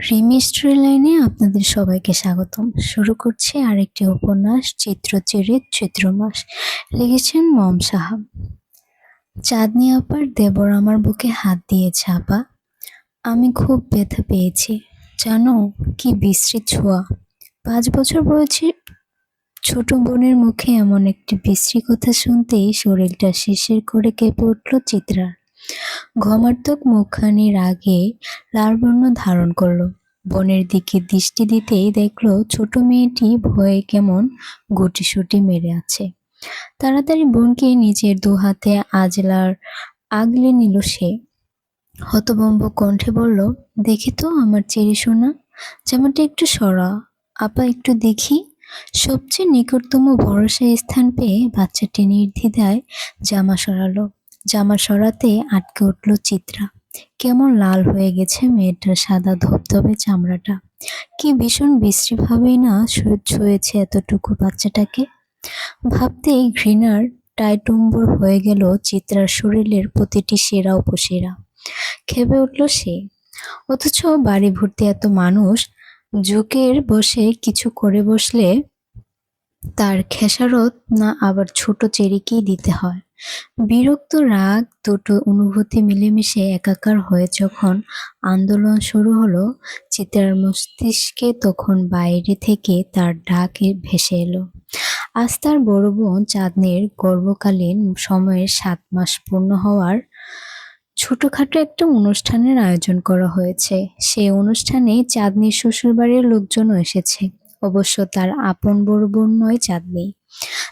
Rimi story লাইনে আপনাদের সবাইকে স্বাগতম। শুরু করছি আরেকটি উপন্যাস, চিত্রচিরিত চৈত্রমাস। লিখেছেন মম সাহাব। চাঁদনি আপার দেবর আমার বুকে হাত দিয়েছে। আপা, আমি খুব ব্যথা পেয়েছি জানো। কি বিশ্রী ছোঁয়া। 5 বছর বয়সী ছোট বোনের মুখে এমন একটি বিশ্রী কথা শুনতেই শরীরটা শিরশির করে কেঁপে উঠল চিত্রার। ঘমার্তক মুখখানি রাগে লাল বর্ণ ধারণ করল। বোনের দিকে দৃষ্টি দিতেই দেখল ছোট মেয়েটি ভয়ে কেমন গুটিসুটি মেরে আছে। তাড়াতাড়ি বোনকে নিজের দুহাতে আগলে নিল সে। হতভম্ব কণ্ঠে বলল, দেখি তো আমার চেরি সোনা, জামাটা একটু সরা। আপা একটু দেখি। সবচেয়ে নিকটতম ভরসার স্থান পেয়ে বাচ্চাটি নির্দ্বিধায় জামা সরালো। জামা সরাতে আটকে উঠল চিত্রা। কেমন লাল হয়ে গেছে মেয়েটার সাদা ধবধবে চামড়াটা। কি ভীষণ বিশ্রীভাবেই না ছুঁয়েছে এতটুকু বাচ্চাটাকে। ভাবতেই ঘৃণার টাইটুম্বর হয়ে গেল চিত্রার শরীরের প্রতিটি শিরা উপশিরা। খেপে উঠল সে। অথচ বাড়ি ভর্তি এত মানুষ, জোকের বসে কিছু করে বসলে তার খেসারত না আবার ছোট চেরিকেই দিতে হয়। বিরক্ত রাগ দুটো অনুভূতি মিলেমিশে একাকার হয়ে যখন আন্দোলন শুরু হলো, চিত্রার মস্তিষ্কে তখন বাইরে থেকে তার ডাক ভেসে এলো। আজ তার বড় বোন চাঁদনির গর্ভকালীন সময়ের 7 মাস পূর্ণ হওয়ার ছোটখাটো একটা অনুষ্ঠানের আয়োজন করা হয়েছে। সেই অনুষ্ঠানে চাঁদনির শ্বশুরবাড়ির লোকজনও এসেছে। অবশ্য তার আপন বড় বোন নয় চাঁদনি,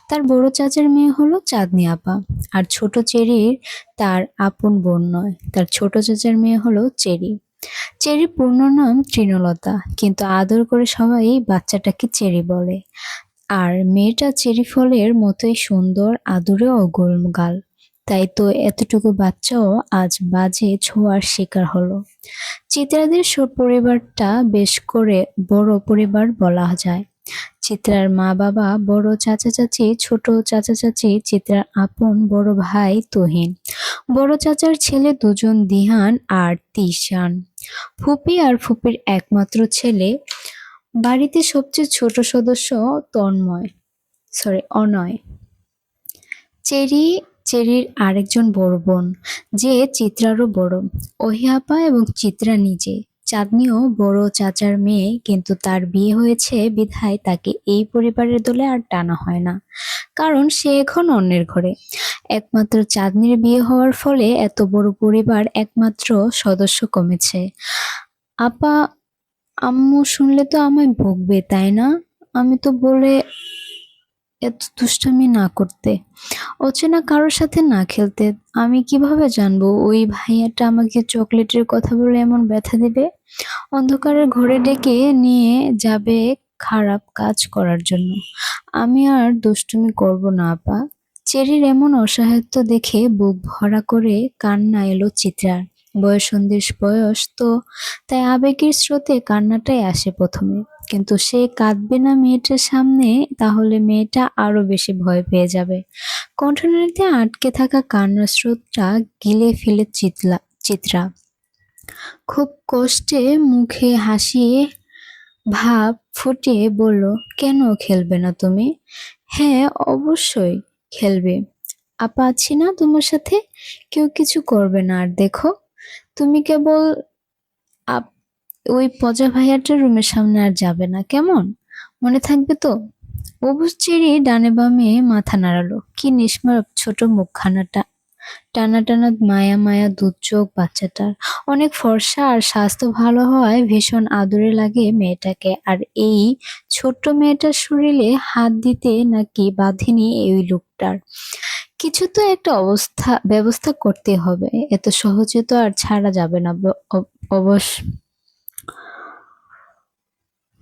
তার বড় চাচার মেয়ে হলো চাঁদনি আপা। আর ছোট চেরির তার আপন বোন নয়, তার ছোট চাচার মেয়ে হলো চেরি। চেরির পূর্ণ নাম তৃণলতা, কিন্তু আদর করে সবাই বাচ্চাটাকে চেরি বলে। আর মেয়েটা চেরি ফলের মতোই সুন্দর, আদুরে অগোলগাল। তাই তো এতটুকু বাচ্চাও আজ বাজে ছোঁয়ার শিকার হলো। চিত্রাদের পরিবারটা বেশ করে বড় পরিবার বলা যায়। চিত্রার মা বাবা, বড় চাচা চাচি, ছোট চাচা চাচি, চিত্রার আপন বড় ভাই তুহিন, বড় চাচার ছেলে দুজন দিহান আর তিশান, ফুপি আর ফুপির একমাত্র ছেলে, বাড়িতে সবচেয়ে ছোট সদস্য অনয়, চেরির আরেকজন বড় বোন, যে চিত্রারও বড়, ওহিয়াপা এবং চিত্রা নিজে। চাঁদনিও বড় চাচার মেয়ে, কিন্তু তার বিয়ে হয়েছে বিধায় তাকে এই পরিবারের দলে আর টানা হয় না, কারণ সে এখন অন্যের ঘরে। একমাত্র চাঁদনির বিয়ে হওয়ার ফলে এত বড় পরিবার একমাত্র সদস্য কমেছে। আপা, আম্মু শুনলে তো আমায় বকবে, তাই না? আমি তো বলে এত দুষ্টামি না করতে, অচেনা কারোর সাথে না খেলতে। আমি কিভাবে জানবো ওই ভাইয়াটা আমাকে চকলেটের কথা বলে এমন ব্যথা দিবে, অন্ধকারের ঘরে ডেকে নিয়ে যাবে খারাপ কাজ করার জন্য। আমি আর দুষ্টুমি করব না আপা। চেরির এমন অসহায়ত্ব দেখে বুক ভরা করে কান্না এলো চিত্রার। বয়ঃসন্ধির বয়স তো, তাই আবেগের স্রোতে কান্নাটাই আসে প্রথমে। কিন্তু সে কাঁদবে না মেয়েটার সামনে, তাহলে মেয়েটা আরো বেশি ভয় পেয়ে যাবে। কণ্ঠনালীতে আটকে থাকা কান্নার স্রোতটা গিলে ফেলে চিত্রা খুব কষ্টে মুখে হাসি ভাব ফুটিয়ে বলল, কেন খেলবে না তুমি? হ্যাঁ, অবশ্যই খেলবে। আপা আছি না তোমার সাথে, কেউ কিছু করবে না। আর দেখো, তুমি কেবল আপ ওই পজা ভাইয়াটার রুমের সামনে আর যাবে না, কেমন? মনে থাকবে তো? অবুঝ চেরি ডানে বামে মাথা নাড়ালো। কি নিষ্পাপ ছোট মুখখানাটা, টানা টানা মায়া মায়া দুধ চোখ বাচ্চাটার। অনেক ফর্সা, আর স্বাস্থ্য ভালো হওয়ায় ভীষণ আদরে লাগে মেয়েটাকে। আর এই ছোট্ট মেয়েটার শরীরে হাত দিতে নাকি বাঁধেনি ওই লোকটার। কিছু তো একটা ব্যবস্থা করতে হবে, এত সহজে তো আর ছাড়া যাবে না। অবশ্য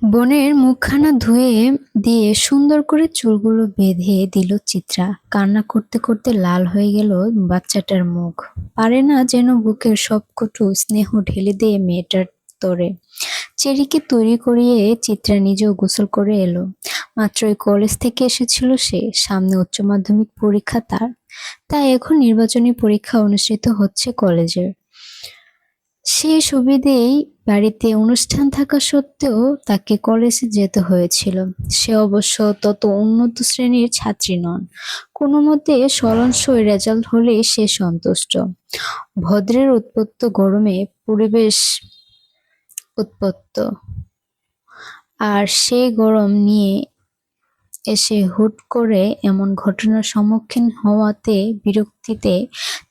বোনের মুখখানা ধুয়ে দিয়ে সুন্দর করে চুলগুলো বেঁধে দিল চিত্রা। কান্না করতে করতে লাল হয়ে গেল বাচ্চাটার মুখ। পারে না যেন বুকের সবকটু স্নেহ ঢেলে দিয়ে মেয়েটার তরে। চেরিকে তৈরি করিয়ে চিত্রা নিজেও গোসল করে এলো। মাত্রই কলেজ থেকে এসেছিল সে। সামনে উচ্চ মাধ্যমিক পরীক্ষা তার, তাই এখন নির্বাচনী পরীক্ষা অনুষ্ঠিত হচ্ছে কলেজের। সে সুবিধেই বাড়িতে অনুষ্ঠান থাকা সত্ত্বেও তাকে কলেজে যেতে হয়েছিল। সে অবশ্য তত উন্নত শ্রেণীর ছাত্রী নন। কোনো মতে সলনসই রেজাল্ট হলেই সে সন্তুষ্ট। ভদ্রের উৎপত্ত গরমে পরিবেশ উৎপত্ত, আর সেই গরম নিয়ে এসে হুট করে এমন ঘটনার সম্মুখীন হওয়াতে বিরক্তিতে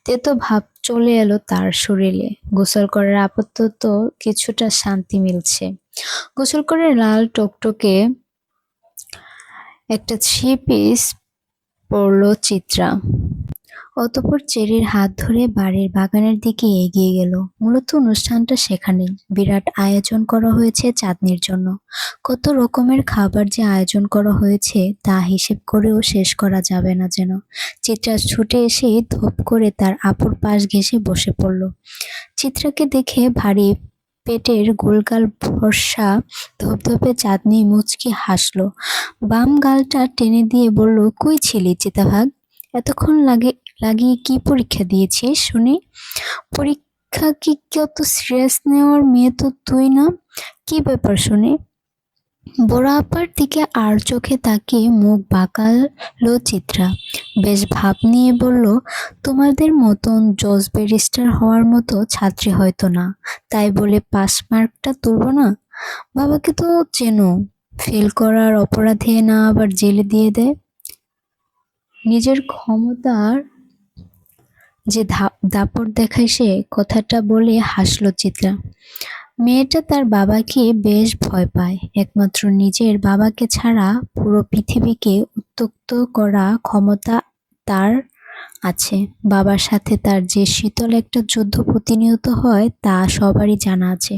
তেতো ভাব চলে এলো তার শরীরে। গোসল করার আপাতত কিছুটা শান্তি মিলছে। গোসল করে লাল টকটকে একটা থ্রি পিস পরল চিত্রা। অতঃপর চেরির হাত ধরে বাড়ির বাগানের দিকে এগিয়ে গেল। মূলত অনুষ্ঠানটা সেখানে। বিরাট আয়োজন করা হয়েছে চাঁদনির জন্য। কত রকমের খাবার যে আয়োজন করা হয়েছে তা হিসেব করেও শেষ করা যাবে না যেন। চিত্রা ছুটে এসে ধপ করে তার আপুর পাশ ঘেঁষে বসে পড়ল। চিত্রাকে দেখে ভারী পেটের গোলগাল ভরসা ধপধপে চাঁদনি মুচকি হাসলো। বাম গালটা টেনে দিয়ে বলল, কই ছিলি চিতাভাগ? এতক্ষণ লাগিয়ে কি পরীক্ষা দিয়েছিস শুনি? পরীক্ষা কি কত সিরিয়াস নেওয়ার মেয়ে তো তুই না? কি ব্যাপার শুনি? বড় আপার দিকে আর চোখে তাকিয়ে মুখ বাঁকালো চিত্রা। বেশ ভাব নিয়ে বলল, তোমাদের মতন জজ ব্যারিস্টার হওয়ার মতো ছাত্রী হয়তো না, তাই বলে পাস মার্কটা তুলব না? বাবাকে তো চেনো, ফেল করার অপরাধে না আবার জেলে দিয়ে দেয়। নিজের ক্ষমতার যে দাপট দেখায় সে, কথাটা বলে হাসল চিত্রা। মেয়েটা তার বাবাকে বেশ ভয় পায়। একমাত্র নিজের বাবাকে ছাড়া পুরো পৃথিবীকে উত্ত্যক্ত করা ক্ষমতা তার আছে। বাবার সাথে তার যে শীতল একটা যুদ্ধ প্রতিনিয়ত হয় তা সবারই জানা আছে।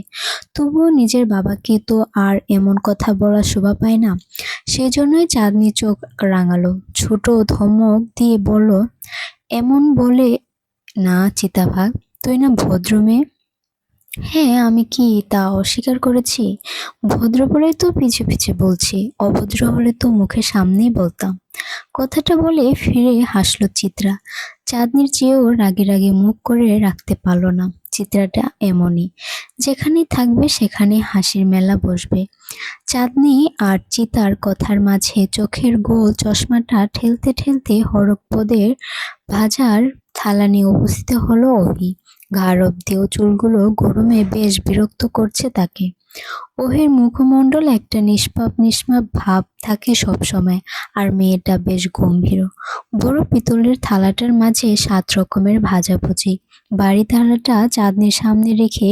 তবুও নিজের বাবাকে তো আর এমন কথা বলা শোভা পায় না। সেজন্যই চাঁদনি চোখ রাঙালো, ছোট ধমক দিয়ে বলল, এমন বলে না চিতাভাগ, তুই না ভদ্র মেয়ে। হ্যাঁ, আমি কি তা অস্বীকার করেছি? ভদ্র বলেই তো পিছে পিছে বলছি, অভদ্র হলে তো মুখের সামনেই বলতাম। কথাটা বলে ফিরে হাসলো চিত্রা। চাঁদনির চেয়েও রাগে রাগে মুখ করে রাখতে পারল না। চিত্রাটা এমনই, যেখানেই থাকবে সেখানে হাসির মেলা বসবে। চাঁদনি আর চিতার কথার মাঝে চোখের গোল চশমাটা ঠেলতে ঠেলতে হরকপদের ভাজার থালা নিয়ে উপস্থিত হলো অভি। ঘাড় অব্দি চুলগুলো গরমে বেশ বিরক্ত করছে তাকে। ওহের মুখমণ্ডল একটা নিষ্পাপ নিষ্পাপ ভাব থাকে সবসময়, আর মেয়েটা বেশ গম্ভীর। বড় পিতলের থালাটার মাঝে 7 রকমের ভাজাভুজি। বাড়ি থালাটা চাঁদনির সামনে রেখে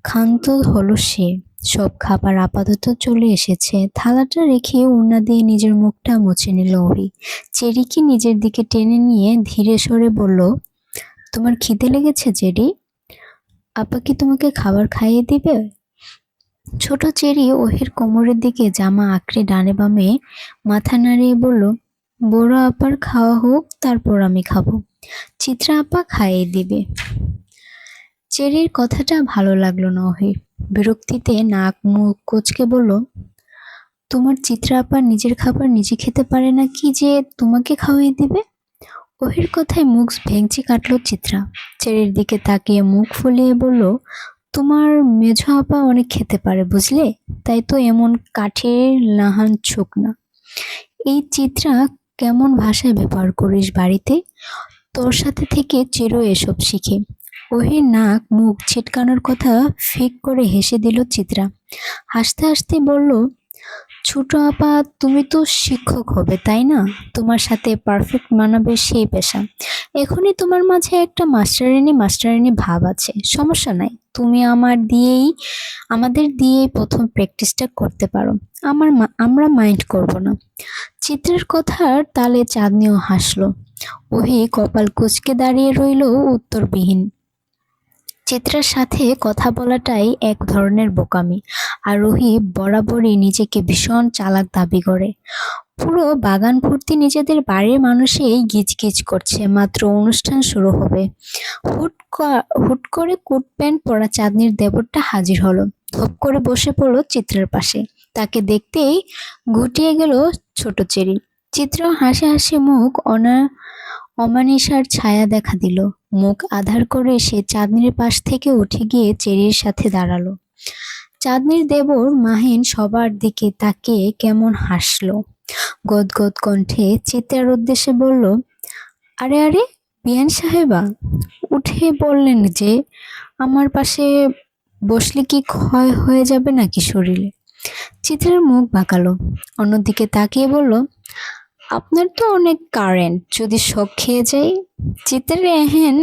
ক্ষান্ত হলো সে। সব খাবার আপাতত চলে এসেছে। থালাটা রেখে ওড়না দিয়ে নিজের মুখটা মুছে নিল ওহি। চেরিকে নিজের দিকে টেনে নিয়ে ধীরে সরে বলল, তোমার খিদে লেগেছে চেরি? আপা কি তোমাকে খাবার খাইয়ে দিবে? ছোট চেরি ওহির কোমরের দিকে জামা আঁকড়ে ডানে বামে মাথা নাড়িয়ে বলল, বড় আপার খাওয়া হোক, তারপর আমি খাবো। চিত্রা আপা খাইয়ে দিবে। চেরির কথাটা ভালো লাগলো না ওহির। বিরক্তিতে নাক মুখ কুঁচকে বলল, তোমার চিত্রা আপা নিজের খাবার নিজে খেতে পারে না কি যে তোমাকে খাওয়িয়ে দিবে? ওহির কথায় মুখ ভেঙচি কাটল চিত্রা। চেরির দিকে তাকিয়ে মুখ ফুলিয়ে বলল, তোমার মেঝো আপা অনেক খেতে পারে বুঝলে, তাই তো এমন কাঠের লাহান ছোক না। এই চিত্রা কেমন ভাষায় ব্যবহার করিস বাড়িতে? তোর সাথে থেকে চিরো এসব শিখে। ওহির নাক মুখ ছিটকানোর কথা ফিক করে হেসে দিল চিত্রা। হাসতে হাসতে বলল, ছোট আপা তুমি তো শিক্ষক হবে তাই না? তোমার সাথে পারফেক্ট মানাবে সেই পেশা। এখনই তোমার মাঝে একটা মাস্টারানি মাস্টারানি ভাব আছে, সমস্যা নাই, তুমি আমাদের দিয়েই প্রথম প্র্যাকটিসটা করতে পারো। আমরা মাইন্ড করব না। চিত্রের কথার তালে চাঁদনিও হাসলো। ওহি কপাল কুঁচকে দাঁড়িয়ে রইল উত্তরবিহীন। চিত্রার সাথে কথা বলাটাই এক ধরনের বোকামি, আর রুহি বরাবরই নিজেকে ভীষণ চালাক দাবি করে। পুরো বাগান ভর্তি নিজেদের বাড়ির মানুষই গিজগিজ করছে, মাত্র অনুষ্ঠান শুরু হবে। হুট করে কোট প্যান্ট পরা চাঁদনির দেবরটা হাজির হলো। ধপ করে বসে পড়লো চিত্রার পাশে। তাকে দেখতেই ঘুটিয়ে গেল ছোট চেরি। চিত্র হাসি হাসি মুখ অমানিসার ছায়া দেখা দিল। মুখ আধার করে সে চাঁদনির পাশ থেকে উঠে গিয়ে চেরির সাথে দাঁড়ালো। চাঁদনির দেবর মাহিন সবার দিকে তাকিয়ে কেমন হাসলো, গদগদ কণ্ঠে চিত্রার উদ্দেশ্যে বলল, আরে আরে, বিয়ান সাহেবা, উঠে বললেন যে আমার পাশে বসলে কি ক্ষয় হয়ে যাবে নাকি শরীরে? চিত্রার মুখ বাঁকালো, অন্যদিকে তাকিয়ে বলল, আপনার তো অনেক কারেন্ট, যদি শক খেয়ে যাই। চিত্রের এহেন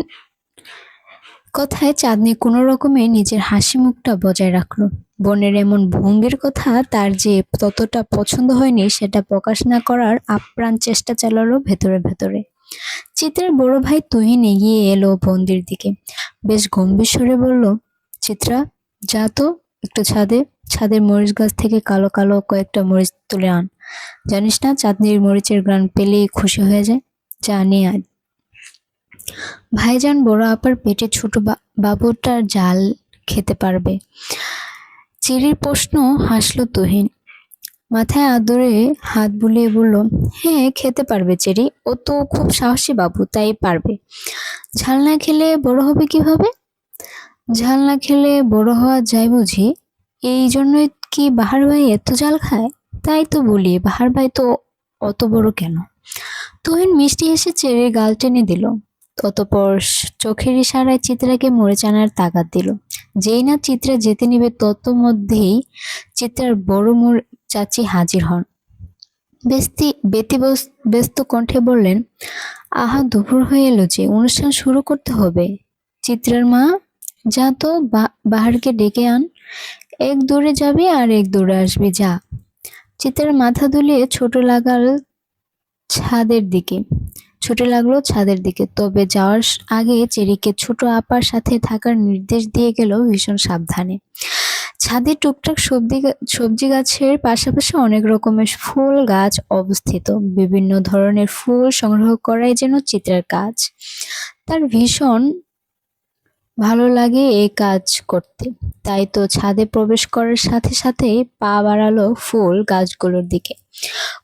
কথায় চাঁদনি কোনো রকমে নিজের হাসি মুখটা বজায় রাখলো। বোনের এমন ভঙ্গির কথা তার যে ততটা পছন্দ হয়নি সেটা প্রকাশ না করার আপ্রাণ চেষ্টা চালালো ভেতরে ভেতরে। চিত্রের বড় ভাই তুহিন এগিয়ে এলো বন্দির দিকে, বেশ গম্ভীর স্বরে বলল, চিত্রা, যা তো একটু ছাদের মরিচ গাছ থেকে কালো কালো কয়েকটা মরিচ তুলে আন। জানিস না চাঁদনির মরিচের ঘ্রাণ পেলেই খুশি হয়ে যায়। যা নিয়ে আয়। ভাইজান বড় আপার পেটে ছোট বাবুটার জাল খেতে পারবে? চিরির প্রশ্ন হাসল তুহিন, মাথায় আদরে হাত বুলিয়ে বলল, হ্যাঁ খেতে পারবে চেরি, ও তো খুব সাহসী বাবু, তাই পারবে। ঝাল না খেলে বড় হবে কিভাবে? ঝাল না খেলে বড় হওয়া যায় বুঝি? এই জন্যই কি বাহার ভাই এত ঝাল খায়? তাই তো বলি বাহার ভাই তো অত বড় কেন? তুহিন মিষ্টি হেসে চেরির গাল টেনে দিল, অতঃপর চোখের ইশারায় চিত্রাকে মরিচ আনার তাগাদ দিল। যেই না চিত্রা যেতে নিবে ততমধ্যেই চিত্রার বড় চাচি হাজির হন। ব্যস্ত কণ্ঠে বললেন, আহা, দুপুর হয়ে এলো যে, অনুষ্ঠান শুরু করতে হবে। চিত্রার মা, যা তো বাহারকে ডেকে আন। এক দৌড়ে যাবি আর এক দৌড়ে আসবি, যা। চিত্রার মাথা দুলিয়ে ছুটে লাগলো ছাদের দিকে। তবে যাওয়ার আগে চেরিকে ছোট আপার সাথে থাকার নির্দেশ দিয়ে গেল ভীষণ সাবধানে। ছাদে টুকটাক সবজি গাছের পাশাপাশি অনেক রকমের ফুল গাছ অবস্থিত। বিভিন্ন ধরনের ফুল সংগ্রহ করাই যেন চিত্রার কাজ। তার ভীষণ ভালো লাগে এই কাজ করতে, তাই তো ছাদে প্রবেশ করার সাথে সাথেই পা বাড়ালো ফুল গাছগুলোর দিকে।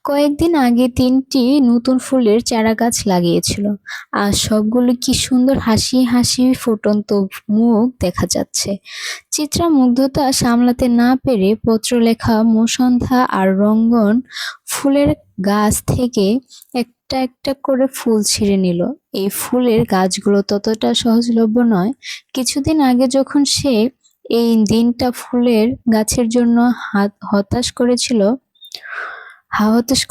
কয়েকদিন আগে 3টি নতুন ফুলের চারা গাছ লাগিয়েছিল, আর সবগুলো কি সুন্দর হাসি হাসি ফুটন্ত মুখ দেখা যাচ্ছে। চিত্রা মুগ্ধতা সামলাতে না পেরে পত্রলেখা, মুসন্ধা আর রঙ্গন ফুলের গাছ থেকে একটা একটা করে ফুল ছিঁড়ে নিল। এই ফুলের গাছগুলো ততটা সহজলভ্য নয়। কিছুদিন আগে যখন সে এই দিনটা ফুলের গাছের জন্য হতাশ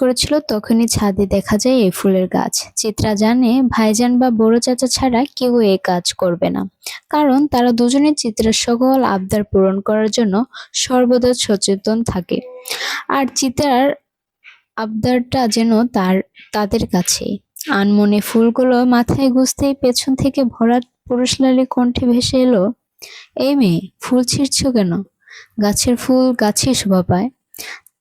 করেছিল তখনই ছাদে দেখা যায় এই ফুলের গাছ। চিত্রা জানে ভাইজান বা বড় চাচা ছাড়া কেউ এই কাজ করবে না, কারণ তারা দুজনে চিত্রার সকল আবদার পূরণ করার জন্য সর্বদা সচেতন থাকে। আর চিত্রার আবদারটা যেন তাদের কাছে। আনমনে ফুলগুলো মাথায় গুজতেই পেছন থেকে ভরাট পুরুষলালী কণ্ঠে ভেসে এলো, এই মেয়ে, ফুল ছিঁড়ছো কেন? গাছের ফুল গাছেই শোভা পায়,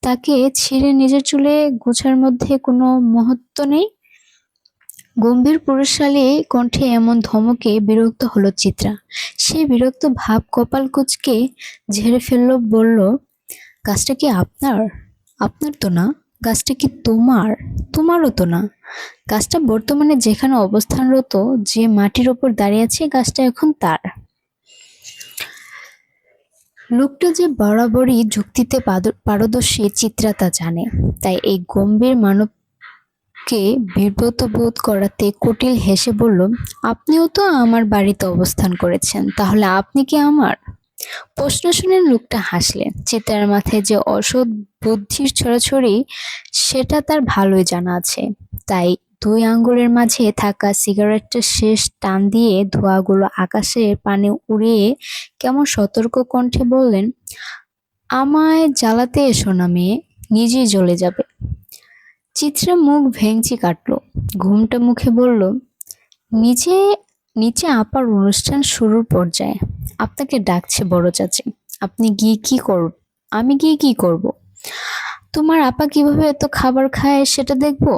তাকে ছিঁড়ে নিজের চুলে গোছার মধ্যে কোনো মহত্ব নেই। গম্ভীর পুরুষালী কণ্ঠে এমন ধমকে বিরক্ত হলো চিত্রা। সে বিরক্ত ভাব কপাল কুঁচকে ঝেড়ে ফেললো, বলল, গাছটা কি আপনার? আপনার তো না। গাছটা কি তোমার? তোমারও তো না। গাছটা বর্তমানে যেখানে অবস্থানরত, যে মাটির ওপর দাঁড়িয়ে আছে, গাছটা এখন তার। লোকটা যে বরাবরই যুক্তিতে পারদর্শী চিত্রা তা জানে, তাই এই গম্ভীর মানবকে বিব্রত বোধ করাতে কুটিল হেসে বলল, আপনিও তো আমার বাড়িতে অবস্থান করেছেন, তাহলে আপনি কি আমার? প্রশ্ন শুনে লোকটা হাসলেন। চিত্রার মাথায় যে অসৎ বুদ্ধির ছড়াছড়ি সেটা তার ভালোই জানা আছে, তাই 2 আঙ্গুলের মাঝে থাকা সিগারেটটা শেষ টান দিয়ে ধোঁয়াগুলো আকাশের পানে উড়িয়ে কেমন সতর্ক কণ্ঠে বললেন, আমায় জ্বালাতে এসো না মেয়ে, নিজেই জ্বলে যাবে। চিত্রা মুখ ভেঙচি কাটলো, ঘুমটা মুখে বলল, নিচে আপার অনুষ্ঠান শুরুর পর্যায়ে, আপনাকে ডাকছে বড় চাচি। আপনি গিয়ে কি করব? আমি গিয়ে কি করব? তোমার আপা কিভাবে এত খাবার খায় সেটা দেখবো।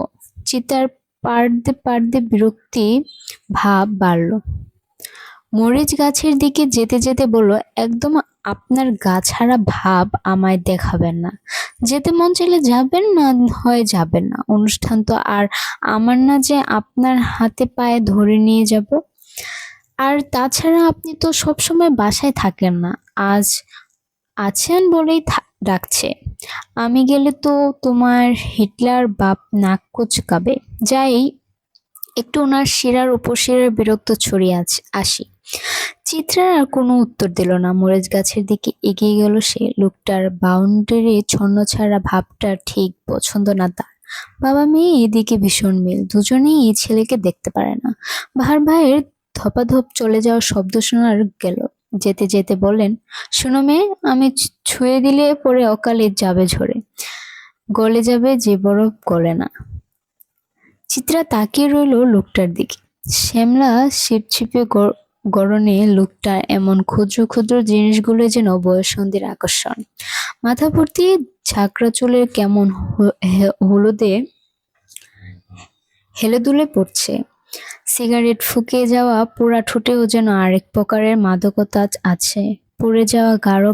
চিতার পাড়তে বিরক্তি ভাব বাড়ল। মরিচ গাছের দিকে যেতে যেতে বলল, একদম আপনার গাছহারা ভাব আমায় দেখাবেন না। যেতে মন চাইলে যাবেন, না হয় যাবেন না। অনুষ্ঠান তো আর আমার না যে আপনার হাতে পায়ে ধরে নিয়ে যাব। আর তাছাড়া আপনি তো সবসময় বাসায় থাকেন না। আজ আছেন বলেই ডাকছে। আমি গেলে তো তোমার হিটলার বাপ নাক কুচকাবে। যাই, একটু ওনার শিরার উপশিরার বিরক্ত ছড়িয়ে আসি। চিত্রার আর কোনো উত্তর দিল না। মরিচ গাছের দিকে এগিয়ে গেল সে। লোকটার বাউন্ডারি ছন্নছাড়া ভাবটা ঠিক পছন্দ না তার। বাবা মেয়ে এদিকে ভীষণ মিল, দুজনেই এই ছেলেকে দেখতে পারে না। বাহার ভাইয়ের ধপাধপ চলে যাওয়ার শব্দ শোনার গেল। যেতে যেতে বললেন, শোনো মেয়ে, আমি ছুঁয়ে দিলে পরে অকালে যাবে ঝরে, গলে যাবে যে বরফ গলে না। চিত্রা তাকিয়ে রইল লোকটার দিকে। শ্যামলা ছিপছিপে গড়নে লোকটার এমন ক্ষুদ্র ক্ষুদ্র জিনিসগুলো যেন বয়ঃসন্ধির আকর্ষণ। মাথা ভর্তি ঝাঁকড়া চুলের কেমন হলুদে হেলে দুলে পড়ছে। সিগারেট ফুঁকে যাওয়া পোড়া ঠোঁটেও যেন আরেক প্রকারের মাদকতা আছে। পুড়ে যাওয়া গাঢ়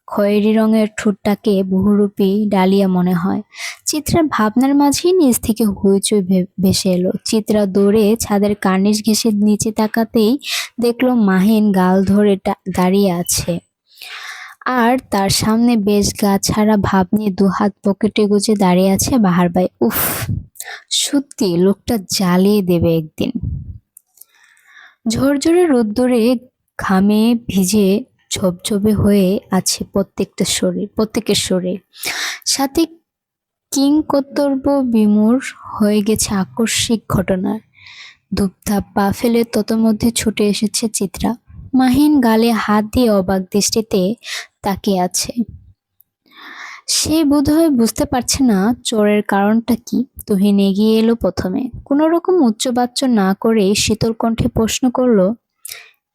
খয়েরি রঙের ঠোঁটটাকে বহুরূপী ডালিয়া মনে হয়। চিত্রার ভাবনার মাঝেই নিচ থেকে হইচই ভেসে এলো। চিত্রা দৌড়ে ছাদের কার্নিশ ঘেঁষে নিচে তাকাতেই দেখলো মাহিন গাল ধরে দাঁড়িয়ে আছে, আর তার সামনে বেশ গা ছাড়া ভাব নিয়ে দুহাত পকেটে গুজে দাঁড়িয়ে আছে বাহার ভাই। উফ, সত্যি লোকটা জ্বালিয়ে দেবে একদিন। ঝরঝরে রোদ্দুরে ঘামে ভিজে ঝবঝবে হয়ে আছে প্রত্যেকের শরীর। সাথে কিংকর্তব্য বিমূঢ় হয়ে গেছে আকস্মিক ঘটনার। ধূপধাপ পা ফেলে ততমধ্যে ছুটে এসেছে চিত্রা। মাহিন গালে হাত দিয়ে অবাক দৃষ্টিতে তাকিয়ে আছে। সে বোধহয় বুঝতে পারছে না চোরের কারণটা কি। তুহিন এগিয়ে এলো প্রথমে। কোনো রকম উচ্চবাচ্য না করে শীতল কণ্ঠে প্রশ্ন করলো,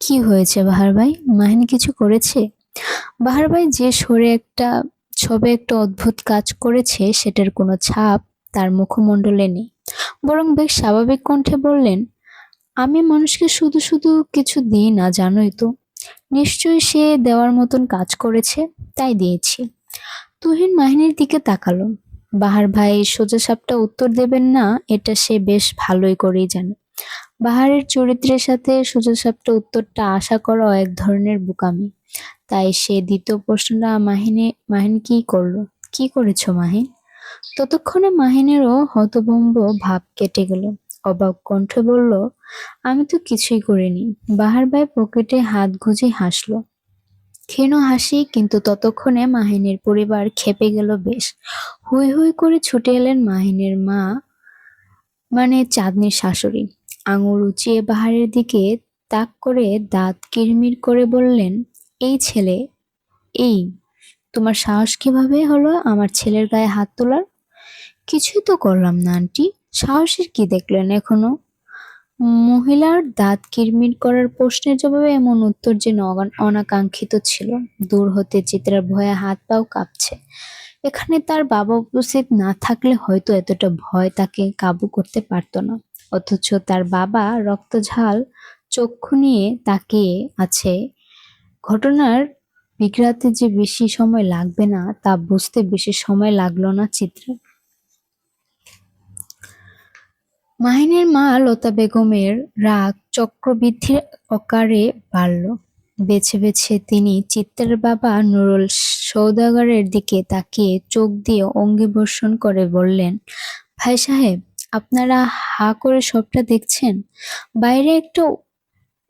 কি হয়েছে বাহার ভাই? মাহিন কিছু করেছে? বাহার ভাই যে ছবে একটা অদ্ভুত কাজ করেছে সেটার কোনো ছাপ তার মুখমণ্ডলে নেই, বরং বেশ স্বাভাবিক কণ্ঠে বললেন, আমি মানুষকে শুধু শুধু কিছু দিই না, জানোই তো। নিশ্চয়ই সে দেওয়ার মতন কাজ করেছে, তাই দিয়েছি। তুহিন মাহিনের দিকে তাকালো। বাহার ভাই সোজাসাপটা উত্তর দেবেন না এটা সে বেশ ভালোই করেই জানে। বাহারের চরিত্রের সাথে সোজাসাপটা উত্তরটা আশা করা এক ধরনের বোকামি। তাই সে দ্বিতীয় প্রশ্নটা মাহিন কি করলো? কি করেছো মাহিন? ততক্ষণে মাহিনেরও হতভম্ব ভাব কেটে গেল। অবাক কণ্ঠে বলল, আমি তো কিছুই করিনি। বাহার ভাই পকেটে হাত গুজে হাসলো, ক্ষীণ হাসি। কিন্তু ততক্ষণে মাহিনের পরিবার খেপে গেল বেশ। হুই হুই করে ছুটে এলেন মাহিনের মা, মানে চাঁদনির শাশুড়ি। আঙুল উঁচিয়ে বাহারের দিকে তাক করে দাঁত কিরমির করে বললেন, এই ছেলে, এই তোমার সাহস কিভাবে হলো আমার ছেলের গায়ে হাত তোলার? কিছুই তো করলাম না আন্টি। সাহসের কি দেখলেন এখনো? মহিলার দাঁত কিরমির করার প্রশ্নের জবাবে এমন উত্তর যেন অনাকাঙ্ক্ষিত ছিল। দূর হতে চিত্রার ভয়ে হাত পাও কাঁপছে। এখানে তার বাবা উপস্থিত না থাকলে হয়তো এতটা ভয় তাকে কাবু করতে পারতো না। অথচ তার বাবা রক্তঝাল চক্ষু নিয়ে তাকিয়ে আছে। ঘটনার বিগড়াতে যে বেশি সময় লাগবে না তা বুঝতে বেশি সময় লাগলো না চিত্রার। মাহিনের মা লতা বেগমের রাগ চক্রবৃদ্ধির আকারে বাড়ল। বেছে বেছে তিনি চিত্রার বাবা নুরুল সওদাগরের দিকে তাকিয়ে চোখ দিয়ে অঙ্গিবর্ষণ করে বললেন, ভাই সাহেব, আপনারা হা করে সবটা দেখছেন? বাইরে একটা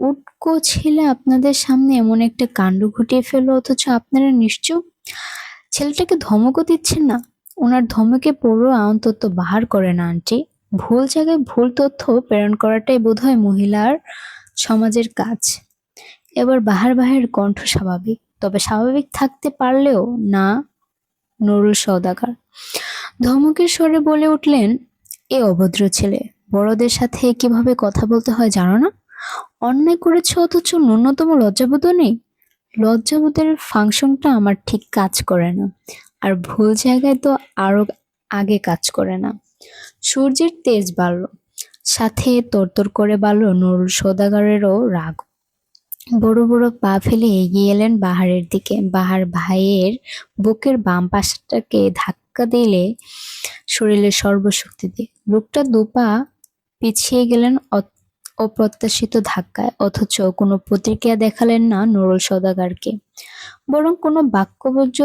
উটকো ছেলে আপনাদের সামনে এমন একটা কাণ্ড ঘটিয়ে ফেললো, অথচ আপনারা নিশ্চুপ। ছেলেটাকে ধমকও দিচ্ছেন না। ওনার ধমকে পড়ো অন্তত বাহার করে না আন্টি। ভুল জায়গায় ভুল তথ্য প্রেরণ করাটাই বোধহয় মহিলার সমাজের কাজ। এবার বাহার ভাইয়ের কণ্ঠ স্বাভাবিক, তবে স্বাভাবিক থাকতে পারলেও না। নুরুল সওদাগর ধমকের স্বরে বলে উঠলেন, এ অভদ্র ছেলে, বড়দের সাথে কিভাবে কথা বলতে হয় জানো না? অন্যায় করেছ অথচ ন্যূনতম লজ্জাবোধও নেই। লজ্জাবোধের ফাংশনটা আমার ঠিক কাজ করে না, আর ভুল জায়গায় তো আরো আগে কাজ করে না। সূর্যের তেজ বাড়ল, সাথে তরতর করে বাড়ল নুরুল সওদাগরেরও রাগ। বড় বড় পা ফেলে এগিয়ে এলেন বাহারের দিকে। বাহার ভাইয়ের বুকের বাম পাশটাকে ধাক্কা দিলে শরীরের সর্বশক্তি দিয়ে। লোকটা দুপা পিছিয়ে গেলেন অপ্রত্যাশিত ধাক্কায়, অথচ কোনো প্রতিক্রিয়া দেখালেন না নুরুল সওদাগরকে, বরং কোনো বাক্যবর্জ্য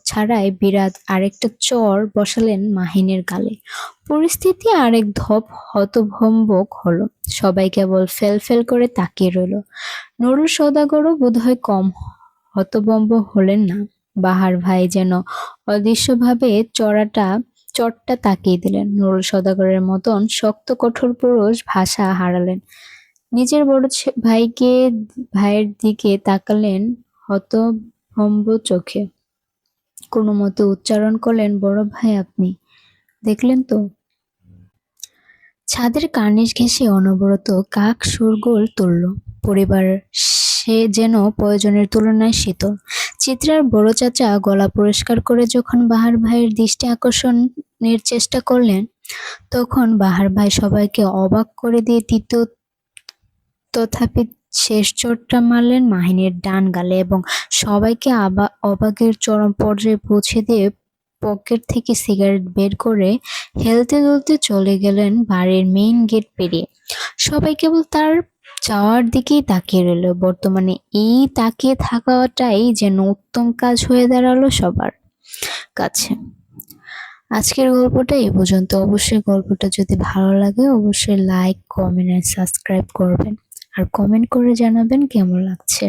ছাড়াই বিরাট আরেকটা চর বসালেন মাহিনের গালে। পরিস্থিতি আরেক ধপ হতভম্বক হলো। সবাই কেবল ফেল করে তাকিয়ে রইল। নুরুল সওদাগরও বোধহয় কম হতভম্ব হলেন না। বাহার ভাই যেন অদৃশ্যভাবে চটটা তাকিয়ে দিলেন। নুরুল সওদাগরের মতন শক্ত কঠোর পুরুষ ভাষা হারালেন। নিজের বড় ভাইয়ের দিকে তাকালেন হতভম্ব চোখে। কোনো মতে উচ্চারণ করলেন, বড় ভাই আপনি দেখলেন তো? ছাদের কার্নিশ ঘেঁষে অনবরত কাক শোরগোল তুলল। পরিবার সে যেন প্রয়োজনের তুলনায় শীতল। চিত্রার বড় চাচা গলা পরিষ্কার করে যখন বাহার ভাইয়ের দৃষ্টি আকর্ষণের চেষ্টা করলেন, তখন বাহার ভাই সবাইকে অবাক করে দিয়ে তথাপি শেষ চোটটা মারলেন মাহিনের ডান গালে এবং সবাইকে অবাকের চরম পর্যায়ে পৌঁছে দিয়ে পকেট থেকে সিগারেট বের করে হেলতে দুলতে চলে গেলেন বাড়ির মেইন গেট পেরিয়ে। সবাই কেবল তার যাওয়ার দিকেই তাকিয়ে রইল। বর্তমানে এই তাকিয়ে থাকাটাই যেন উত্তম কাজ হয়ে দাঁড়ালো সবার কাছে। আজকের গল্পটা এই পর্যন্ত। অবশ্যই গল্পটা যদি ভালো লাগে অবশ্যই লাইক, কমেন্ট আর সাবস্ক্রাইব করবেন, আর কমেন্ট করে জানাবেন কেমন লাগছে।